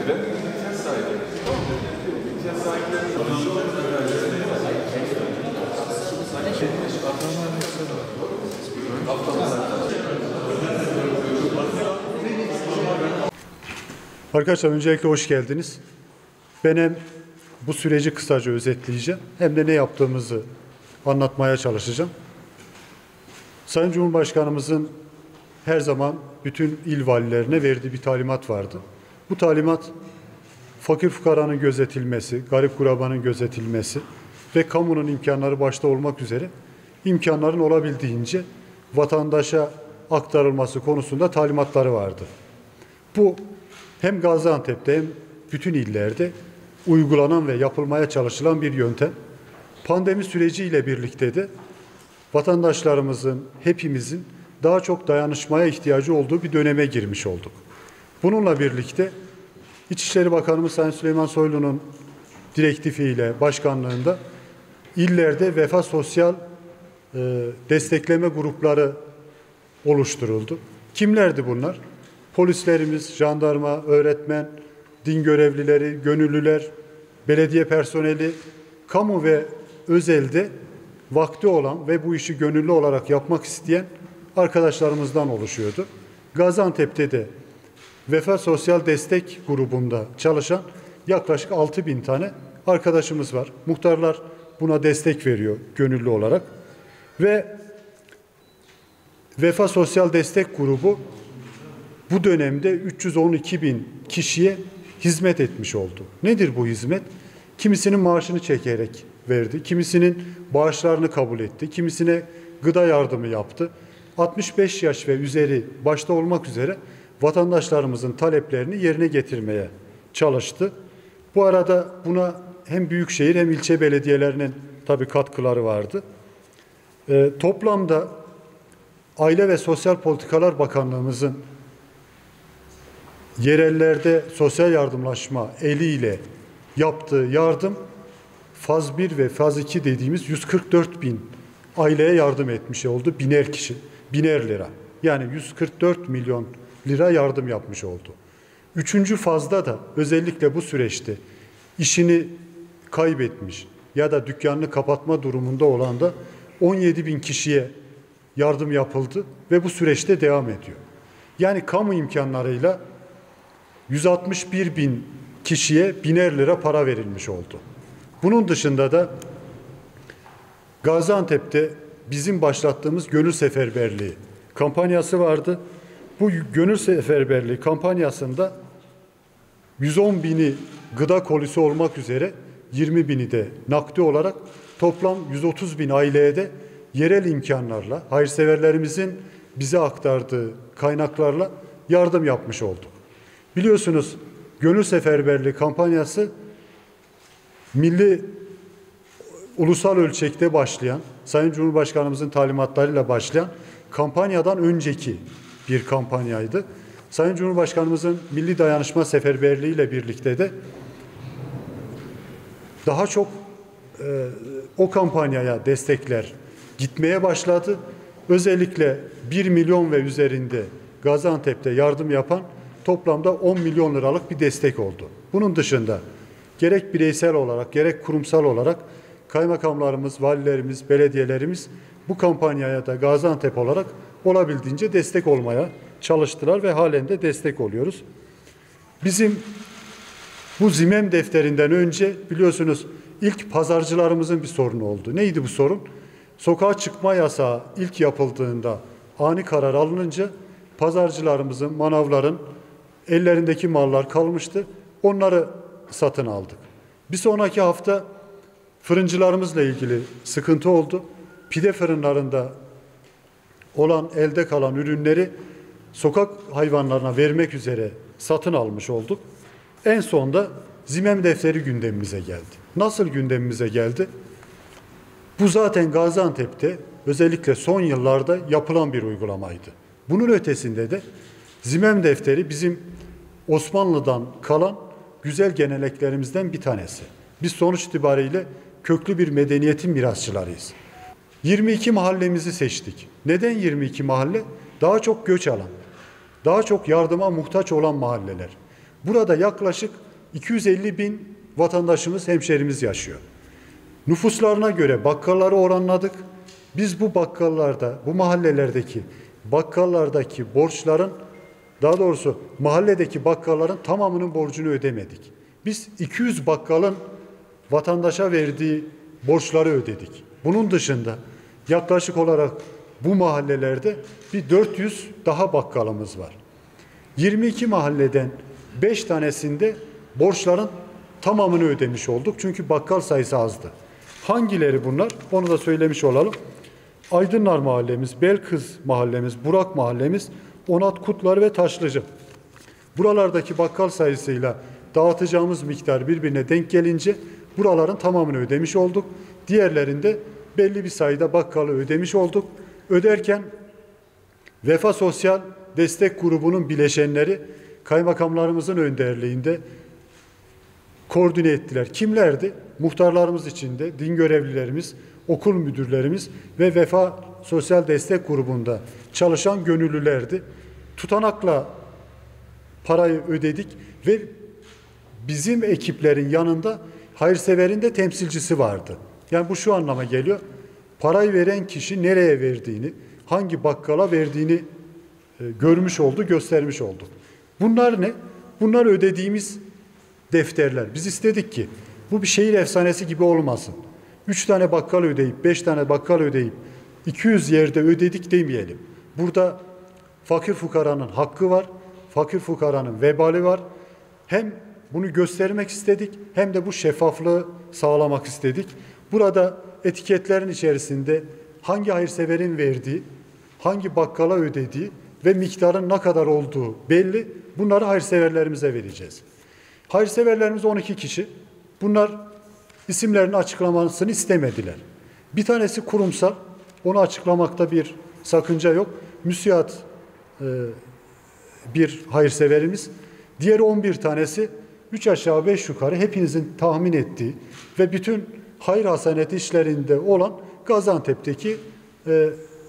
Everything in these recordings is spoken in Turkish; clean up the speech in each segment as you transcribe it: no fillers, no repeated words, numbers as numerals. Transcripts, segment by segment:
Ben ihtiyaç sahibiyim. İhtiyaç sahiplerinin Arkadaşlar öncelikle hoş geldiniz. Ben hem bu süreci kısaca özetleyeceğim hem de ne yaptığımızı anlatmaya çalışacağım. Sayın Cumhurbaşkanımızın her zaman bütün il valilerine verdiği bir talimat vardı. Bu talimat fakir fukaranın gözetilmesi, garip gurabanın gözetilmesi ve kamunun imkanları başta olmak üzere imkanların olabildiğince vatandaşa aktarılması konusunda talimatları vardı. Bu hem Gaziantep'te hem bütün illerde uygulanan ve yapılmaya çalışılan bir yöntem. Pandemi süreciyle birlikte de vatandaşlarımızın, hepimizin daha çok dayanışmaya ihtiyacı olduğu bir döneme girmiş olduk. Bununla birlikte İçişleri Bakanımız Sayın Süleyman Soylu'nun direktifiyle, başkanlığında illerde vefa sosyal destekleme grupları oluşturuldu. Kimlerdi bunlar? Polislerimiz, jandarma, öğretmen, din görevlileri, gönüllüler, belediye personeli, kamu ve özelde vakti olan ve bu işi gönüllü olarak yapmak isteyen arkadaşlarımızdan oluşuyordu. Gaziantep'te de Vefa Sosyal Destek grubunda çalışan yaklaşık 6.000 tane arkadaşımız var. Muhtarlar buna destek veriyor gönüllü olarak. Ve Vefa Sosyal Destek grubu bu dönemde 312.000 kişiye hizmet etmiş oldu. Nedir bu hizmet? Kimisinin maaşını çekerek verdi, kimisinin bağışlarını kabul etti, kimisine gıda yardımı yaptı. 65 yaş ve üzeri başta olmak üzere vatandaşlarımızın taleplerini yerine getirmeye çalıştı. Bu arada buna hem büyükşehir hem ilçe belediyelerinin tabii katkıları vardı. Toplamda Aile ve Sosyal Politikalar Bakanlığımızın yerellerde sosyal yardımlaşma eliyle yaptığı yardım faz 1 ve faz 2 dediğimiz 144.000 aileye yardım etmiş oldu. Biner lira. Yani 144 milyon lira yardım yapmış oldu. Üçüncü fazda da özellikle bu süreçte işini kaybetmiş ya da dükkanını kapatma durumunda olan da 17.000 kişiye yardım yapıldı ve bu süreçte devam ediyor. Yani kamu imkanlarıyla 161.000 kişiye 1000'er lira para verilmiş oldu. Bunun dışında da Gaziantep'te bizim başlattığımız Gönül Seferberliği kampanyası vardı. Bu Gönül Seferberliği kampanyasında 110.000'i gıda kolisi olmak üzere 20.000'i de nakdi olarak toplam 130.000 aileye de yerel imkanlarla, hayırseverlerimizin bize aktardığı kaynaklarla yardım yapmış olduk. Biliyorsunuz Gönül Seferberliği kampanyası ulusal ölçekte başlayan, Sayın Cumhurbaşkanımızın talimatlarıyla başlayan kampanyadan önceki bir kampanyaydı. Sayın Cumhurbaşkanımızın Milli Dayanışma Seferberliği ile birlikte de daha çok o kampanyaya destekler gitmeye başladı. Özellikle 1 milyon ve üzerinde Gaziantep'te yardım yapan toplamda 10 milyon liralık bir destek oldu. Bunun dışında gerek bireysel olarak gerek kurumsal olarak kaymakamlarımız, valilerimiz, belediyelerimiz bu kampanyaya da Gaziantep olarak olabildiğince destek olmaya çalıştılar ve halen de destek oluyoruz. Bizim bu ZİMEM defterinden önce biliyorsunuz ilk pazarcılarımızın bir sorunu oldu. Neydi bu sorun? Sokağa çıkma yasağı ilk yapıldığında ani karar alınınca pazarcılarımızın, manavların ellerindeki mallar kalmıştı. Onları satın aldık. Bir sonraki hafta fırıncılarımızla ilgili sıkıntı oldu. Pide fırınlarında olan elde kalan ürünleri sokak hayvanlarına vermek üzere satın almış olduk. En sonda ZİMEM defteri gündemimize geldi. Nasıl gündemimize geldi? Bu zaten Gaziantep'te özellikle son yıllarda yapılan bir uygulamaydı. Bunun ötesinde de ZİMEM defteri bizim Osmanlı'dan kalan güzel geleneklerimizden bir tanesi. Biz sonuç itibariyle köklü bir medeniyetin mirasçılarıyız. 22 mahallemizi seçtik. Neden 22 mahalle? Daha çok göç alan, daha çok yardıma muhtaç olan mahalleler. Burada yaklaşık 250 bin vatandaşımız, hemşerimiz yaşıyor. Nüfuslarına göre bakkalları oranladık. Biz bu bakkallarda, bu mahallelerdeki bakkallardaki borçların, daha doğrusu mahalledeki bakkalların tamamının borcunu ödemedik. Biz 200 bakkalın vatandaşa verdiği borçları ödedik. Bunun dışında yaklaşık olarak bu mahallelerde bir 400 daha bakkalımız var. 22 mahalleden 5 tanesinde borçların tamamını ödemiş olduk. Çünkü bakkal sayısı azdı. Hangileri bunlar? Onu da söylemiş olalım. Aydınlar Mahallemiz, Belkız Mahallemiz, Burak Mahallemiz, Onat Kutlar ve Taşlıcı. Buralardaki bakkal sayısıyla dağıtacağımız miktar birbirine denk gelince buraların tamamını ödemiş olduk. Diğerlerinde belli bir sayıda bakkalı ödemiş olduk. Öderken Vefa Sosyal Destek Grubu'nun bileşenleri kaymakamlarımızın önderliğinde koordine ettiler. Kimlerdi? Muhtarlarımız içinde din görevlilerimiz, okul müdürlerimiz ve Vefa Sosyal Destek Grubu'nda çalışan gönüllülerdi. Tutanakla parayı ödedik ve bizim ekiplerin yanında hayırseverin de temsilcisi vardı. Yani bu şu anlama geliyor. Parayı veren kişi nereye verdiğini, hangi bakkala verdiğini görmüş oldu, göstermiş oldu. Bunlar ne? Bunlar ödediğimiz defterler. Biz istedik ki bu bir şehir efsanesi gibi olmasın. 3 tane bakkal ödeyip, 5 tane bakkal ödeyip 200 yerde ödedik demeyelim. Burada fakir fukaranın hakkı var, fakir fukaranın vebali var. Hem bunu göstermek istedik hem de bu şeffaflığı sağlamak istedik. Burada etiketlerin içerisinde hangi hayırseverin verdiği, hangi bakkala ödediği ve miktarın ne kadar olduğu belli. Bunları hayırseverlerimize vereceğiz. Hayırseverlerimiz 12 kişi. Bunlar isimlerinin açıklamasını istemediler. Bir tanesi kurumsal, onu açıklamakta bir sakınca yok. Müsiat bir hayırseverimiz. Diğer 11 tanesi 3 aşağı 5 yukarı hepinizin tahmin ettiği ve bütün hayır hasanet işlerinde olan Gaziantep'teki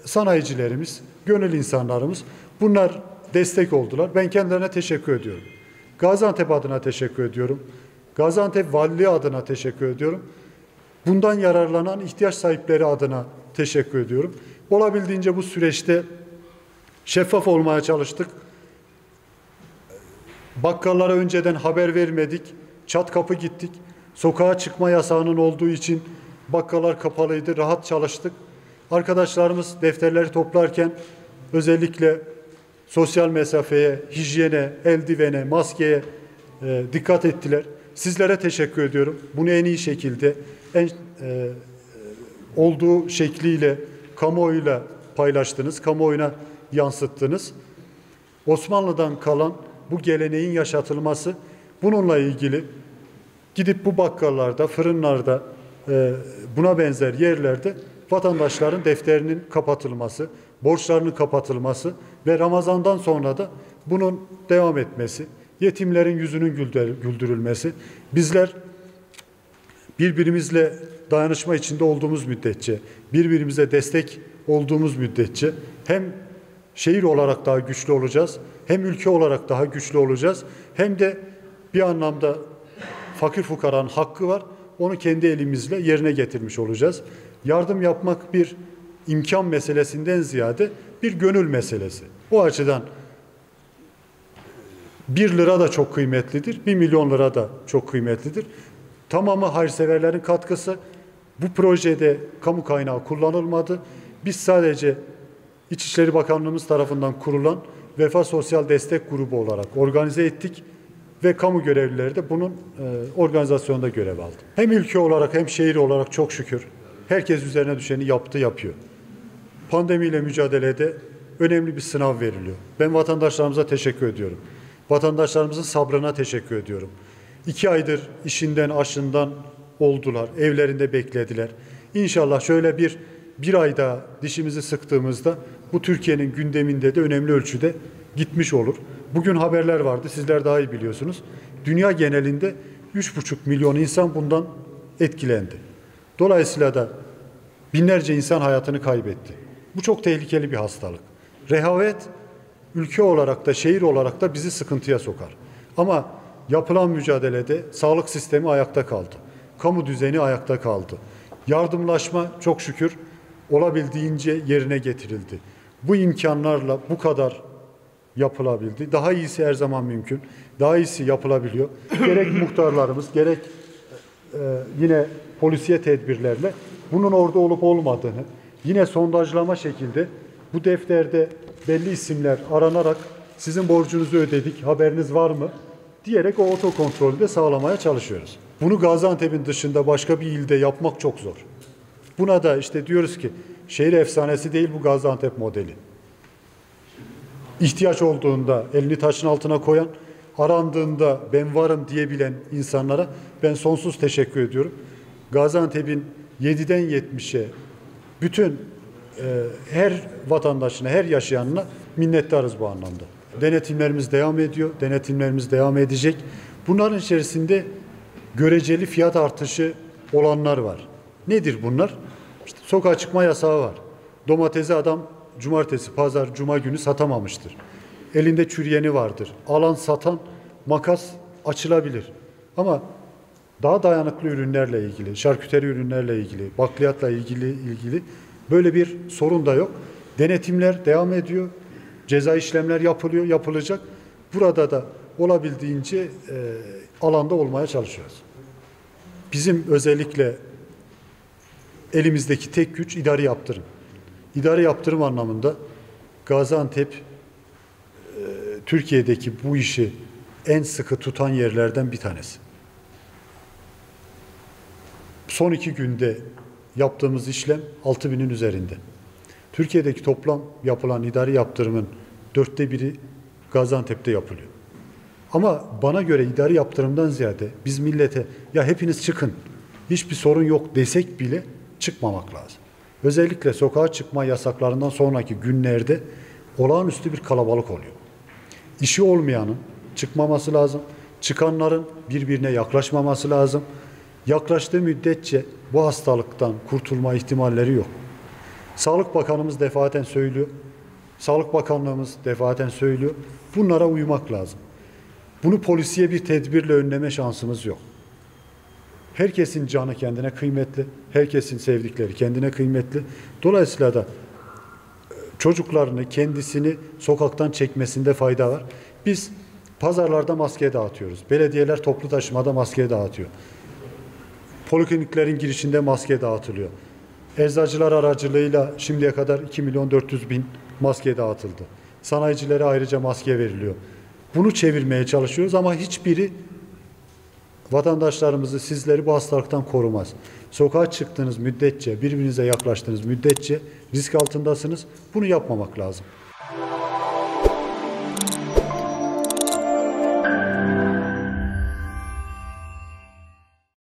sanayicilerimiz, gönül insanlarımız. Bunlar destek oldular. Ben kendilerine teşekkür ediyorum. Gaziantep adına teşekkür ediyorum. Gaziantep Valiliği adına teşekkür ediyorum. Bundan yararlanan ihtiyaç sahipleri adına teşekkür ediyorum. Olabildiğince bu süreçte şeffaf olmaya çalıştık. Bakkallara önceden haber vermedik. Çat kapı gittik. Sokağa çıkma yasağının olduğu için bakkallar kapalıydı. Rahat çalıştık. Arkadaşlarımız defterleri toplarken özellikle sosyal mesafeye, hijyene, eldivene, maskeye dikkat ettiler. Sizlere teşekkür ediyorum. Bunu en iyi şekilde, olduğu şekliyle kamuoyuyla paylaştınız, kamuoyuna yansıttınız. Osmanlı'dan kalan bu geleneğin yaşatılması, bununla ilgili gidip bu bakkallarda, fırınlarda, buna benzer yerlerde vatandaşların defterinin kapatılması, borçlarının kapatılması ve Ramazan'dan sonra da bunun devam etmesi, yetimlerin yüzünün güldürülmesi, bizler birbirimizle dayanışma içinde olduğumuz müddetçe, birbirimize destek olduğumuz müddetçe hem şehir olarak daha güçlü olacağız, hem ülke olarak daha güçlü olacağız, hem de bir anlamda fakir fukaranın hakkı var, onu kendi elimizle yerine getirmiş olacağız. Yardım yapmak bir imkan meselesinden ziyade bir gönül meselesi. O açıdan 1 lira da çok kıymetlidir, 1 milyon lira da çok kıymetlidir. Tamamı hayırseverlerin katkısı. Bu projede kamu kaynağı kullanılmadı. Biz sadece İçişleri Bakanlığımız tarafından kurulan Vefa Sosyal Destek Grubu olarak organize ettik ve kamu görevlileri de bunun organizasyonunda görev aldı. Hem ülke olarak hem şehir olarak çok şükür herkes üzerine düşeni yaptı, yapıyor. Pandemiyle mücadelede önemli bir sınav veriliyor. Ben vatandaşlarımıza teşekkür ediyorum. Vatandaşlarımızın sabrına teşekkür ediyorum. 2 aydır işinden, aşından oldular, evlerinde beklediler. İnşallah şöyle bir ayda dişimizi sıktığımızda bu Türkiye'nin gündeminde de önemli ölçüde gitmiş olur. Bugün haberler vardı, sizler daha iyi biliyorsunuz. Dünya genelinde 3,5 milyon insan bundan etkilendi. Dolayısıyla da binlerce insan hayatını kaybetti. Bu çok tehlikeli bir hastalık. Rehavet ülke olarak da şehir olarak da bizi sıkıntıya sokar. Ama yapılan mücadelede sağlık sistemi ayakta kaldı. Kamu düzeni ayakta kaldı. Yardımlaşma çok şükür olabildiğince yerine getirildi. Bu imkanlarla bu kadar yapılabildi. Daha iyisi her zaman mümkün. Daha iyisi yapılabiliyor. Gerek muhtarlarımız, gerek yine polisiye tedbirlerle bunun orada olup olmadığını, yine sondajlama şekilde bu defterde belli isimler aranarak sizin borcunuzu ödedik, haberiniz var mı diyerek o otokontrolü de sağlamaya çalışıyoruz. Bunu Gaziantep'in dışında başka bir ilde yapmak çok zor. Buna da işte diyoruz ki şehir efsanesi değil bu Gaziantep modeli. İhtiyaç olduğunda elini taşın altına koyan, arandığında ben varım diyebilen insanlara ben sonsuz teşekkür ediyorum. Gaziantep'in 7'den 70'e bütün her vatandaşına, her yaşayanına minnettarız bu anlamda. Denetimlerimiz devam ediyor, denetimlerimiz devam edecek. Bunların içerisinde göreceli fiyat artışı olanlar var. Nedir bunlar? İşte sokağa çıkma yasağı var. Domatesi adam cumartesi, pazar, cuma günü satamamıştır. Elinde çürüyeni vardır. Alan, satan, makas açılabilir. Ama daha dayanıklı ürünlerle ilgili, şarküteri ürünlerle ilgili, bakliyatla ilgili böyle bir sorun da yok. Denetimler devam ediyor. Ceza işlemler yapılıyor, yapılacak. Burada da olabildiğince alanda olmaya çalışıyoruz. Bizim özellikle elimizdeki tek güç idari yaptırım. İdari yaptırım anlamında Gaziantep Türkiye'deki bu işi en sıkı tutan yerlerden bir tanesi. Son 2 günde yaptığımız işlem 6.000'in üzerinde. Türkiye'deki toplam yapılan idari yaptırımın 1/4 Gaziantep'te yapılıyor. Ama bana göre idari yaptırımdan ziyade biz millete ya hepiniz çıkın, hiçbir sorun yok desek bile çıkmamak lazım. Özellikle sokağa çıkma yasaklarından sonraki günlerde olağanüstü bir kalabalık oluyor. İşi olmayanın çıkmaması lazım. Çıkanların birbirine yaklaşmaması lazım. Yaklaştığı müddetçe bu hastalıktan kurtulma ihtimalleri yok. Sağlık Bakanımız defaten söylüyor. Sağlık Bakanlığımız defaten söylüyor. Bunlara uymak lazım. Bunu polisiye bir tedbirle önleme şansımız yok. Herkesin canı kendine kıymetli. Herkesin sevdikleri kendine kıymetli. Dolayısıyla da çocuklarını, kendisini sokaktan çekmesinde fayda var. Biz pazarlarda maske dağıtıyoruz. Belediyeler toplu taşımada maske dağıtıyor. Polikliniklerin girişinde maske dağıtılıyor. Eczacılar aracılığıyla şimdiye kadar 2.400.000 maske dağıtıldı. Sanayicilere ayrıca maske veriliyor. Bunu çevirmeye çalışıyoruz ama hiçbiri vatandaşlarımızı, sizleri bu hastalıktan korumaz. Sokağa çıktığınız müddetçe, birbirinize yaklaştığınız müddetçe risk altındasınız. Bunu yapmamak lazım.